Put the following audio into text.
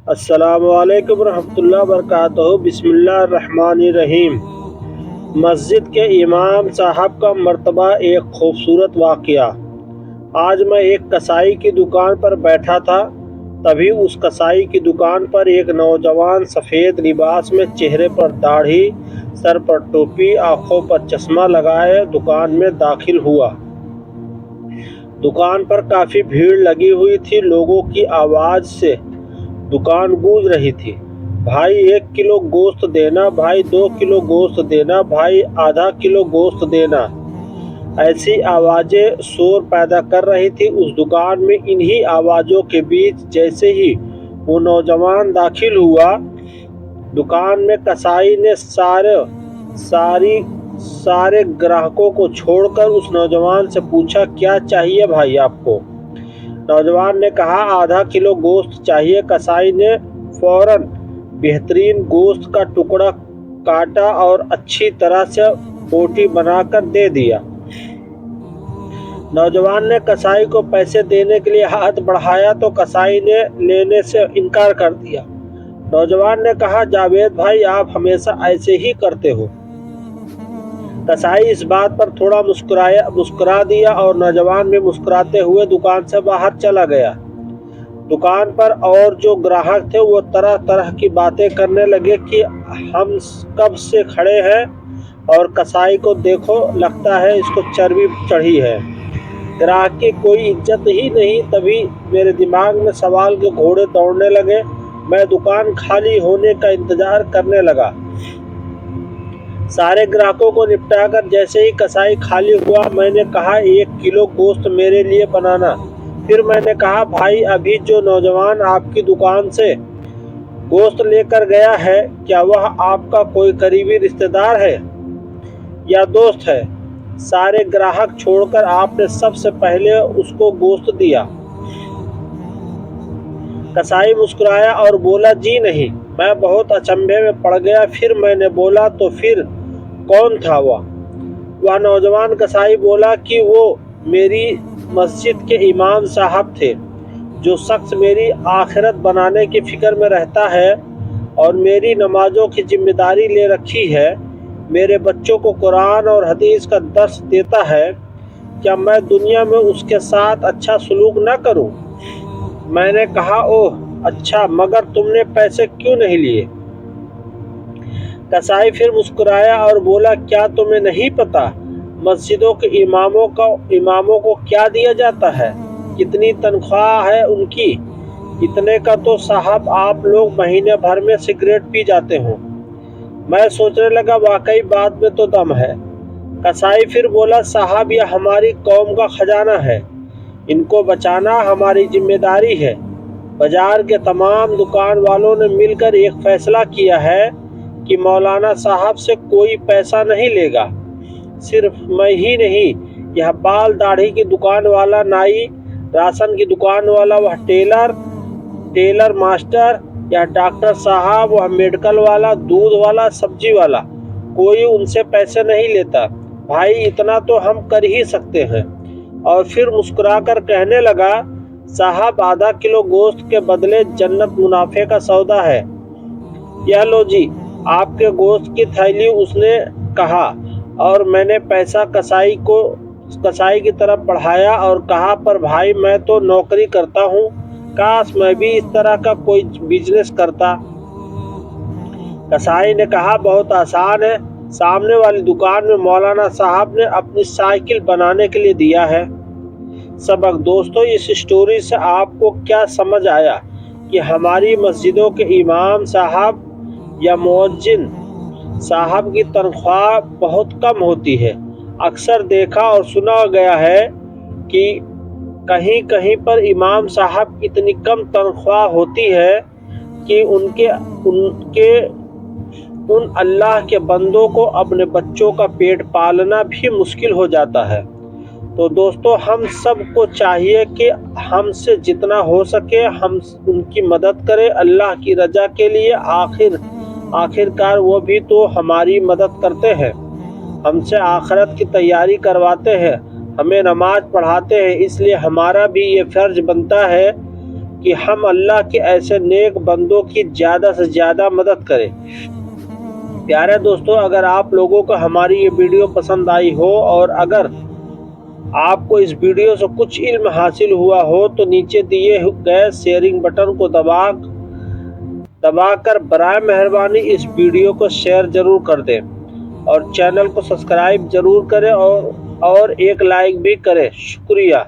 السلام علیکم ورحمۃ اللہ وبرکاتہ۔ بسم اللہ الرحمن الرحیم۔ مسجد کے امام صاحب کا مرتبہ ایک خوبصورت واقعہ۔ آج میں ایک کسائی کی دکان پر بیٹھا تھا، تبھی اس کسائی کی دکان پر ایک نوجوان سفید لباس میں، چہرے پر داڑھی، سر پر ٹوپی، آنکھوں پر چشمہ لگائے دکان میں داخل ہوا۔ دکان پر کافی بھیڑ لگی ہوئی تھی، لوگوں کی آواز سے دکان گونج رہی تھی۔ بھائی 1 کلو گوشت دینا، بھائی 2 کلو گوشت دینا، بھائی آدھا کلو گوشت دینا، ایسی آوازیں شور پیدا کر رہی تھی اس دکان میں۔ انہی آوازوں کے بیچ جیسے ہی وہ نوجوان داخل ہوا دکان میں، کسائی نے سارے گراہکوں کو چھوڑ کر اس نوجوان سے پوچھا، کیا چاہیے بھائی آپ کو؟ نوجوان نے کہا، آدھا کلو گوشت چاہیے۔ کسائی نے فوراً بہترین گوشت کا ٹکڑا کاٹا اور اچھی طرح سے بوٹی بنا کر دے دیا۔ نوجوان نے کسائی کو پیسے دینے کے لیے ہاتھ بڑھایا تو کسائی نے لینے سے انکار کر دیا۔ نوجوان نے کہا، جاوید بھائی آپ ہمیشہ ایسے ہی کرتے ہو۔ کسائی اس بات پر تھوڑا مسکرا دیا اور نوجوان بھی مسکراتے ہوئے دکان سے باہر چلا گیا۔ دکان پر اور جو گراہک تھے وہ طرح طرح کی باتیں کرنے لگے کہ ہم کب سے کھڑے ہیں اور کسائی کو دیکھو، لگتا ہے اس کو چربی چڑھی ہے، گراہک کی کوئی عزت ہی نہیں۔ تبھی میرے دماغ میں سوال کے گھوڑے دوڑنے لگے۔ میں دکان خالی ہونے کا انتظار کرنے لگا۔ سارے گراہکوں کو نپٹا کر جیسے ہی کسائی خالی ہوا، میں نے کہا، 1 کلو گوشت میرے لیے بنانا۔ پھر میں نے کہا، بھائی ابھی جو نوجوان آپ کی دکان سے گوشت لے کر گیا ہے، کیا وہ آپ کا کوئی قریبی رشتہ دار ہے یا دوست ہے؟ سارے گراہک چھوڑ کر آپ نے سب سے پہلے اس کو گوشت دیا۔ کسائی مسکرایا اور بولا، جی نہیں۔ میں بہت اچنبھے میں پڑ گیا۔ پھر میں نے بولا، تو پھر کون تھا وہ؟ وہ نوجوان کسائی بولا کہ وہ میری مسجد کے امام صاحب تھے۔ جو شخص میری آخرت بنانے کی فکر میں رہتا ہے اور میری نمازوں کی ذمہ داری لے رکھی ہے، میرے بچوں کو قرآن اور حدیث کا درس دیتا ہے، کیا میں دنیا میں اس کے ساتھ اچھا سلوک نہ کروں؟ میں نے کہا، اوہ اچھا، مگر تم نے پیسے کیوں نہیں لیے؟ کسائی پھر مسکرایا اور بولا، کیا تمہیں نہیں پتا مسجدوں کے اماموں کو کیا دیا جاتا ہے، کتنی تنخواہ ہے ان کی؟ اتنے کا تو صاحب آپ لوگ مہینے بھر میں سگریٹ پی جاتے ہو۔ میں سوچنے لگا، واقعی بات میں تو دم ہے۔ کسائی پھر بولا، صاحب یہ ہماری قوم کا خزانہ ہے، ان کو بچانا ہماری ذمہ داری ہے۔ بازار کے تمام دکان والوں نے مل کر ایک فیصلہ کیا ہے کہ مولانا صاحب سے کوئی پیسہ نہیں لے گا۔ صرف میں ہی نہیں، یہ بال داڑھی کی دکان والا، نائی، راشن کی دکان والا، وہ ٹیلر ماسٹر، یا ڈاکٹر صاحب، وہ میڈیکل والا، دودھ والا، سبزی والا، کوئی ان سے پیسے نہیں لیتا۔ بھائی اتنا تو ہم کر ہی سکتے ہیں۔ اور پھر مسکرا کر کہنے لگا، صاحب آدھا کلو گوشت کے بدلے جنت منافع کا سودا ہے، یہ لو جی آپ کے گوشت کی تھیلی، اس نے کہا، اور میں نے پیسہ کسائی کی طرف بڑھایا اور کہا، پر بھائی میں تو نوکری کرتا ہوں، کاش میں بھی اس طرح کا کوئی بزنس کرتا۔ کسائی نے کہا، بہت آسان ہے، سامنے والی دکان میں مولانا صاحب نے اپنی سائیکل بنانے کے لیے دیا ہے۔ سبق دوستو، اس سٹوری سے آپ کو کیا سمجھ آیا کہ ہماری مسجدوں کے امام صاحب یا مؤذن صاحب کی تنخواہ بہت کم ہوتی ہے۔ اکثر دیکھا اور سنا گیا ہے کہ کہیں پر امام صاحب کی اتنی کم تنخواہ ہوتی ہے کہ ان اللہ کے بندوں کو اپنے بچوں کا پیٹ پالنا بھی مشکل ہو جاتا ہے۔ تو دوستو، ہم سب کو چاہیے کہ ہم سے جتنا ہو سکے ہم ان کی مدد کریں اللہ کی رضا کے لیے۔ آخرکار وہ بھی تو ہماری مدد کرتے ہیں، ہم سے آخرت کی تیاری کرواتے ہیں، ہمیں نماز پڑھاتے ہیں، اس لیے ہمارا بھی یہ فرض بنتا ہے کہ ہم اللہ کے ایسے نیک بندوں کی زیادہ سے زیادہ مدد کریں۔ پیارے دوستو، اگر آپ لوگوں کو ہماری یہ ویڈیو پسند آئی ہو اور اگر آپ کو اس ویڈیو سے کچھ علم حاصل ہوا ہو تو نیچے دیے گئے شیئرنگ بٹن کو دبا کر برائے مہربانی اس ویڈیو کو شیئر ضرور کر دیں اور چینل کو سبسکرائب ضرور کریں اور ایک لائک بھی کریں۔ شکریہ۔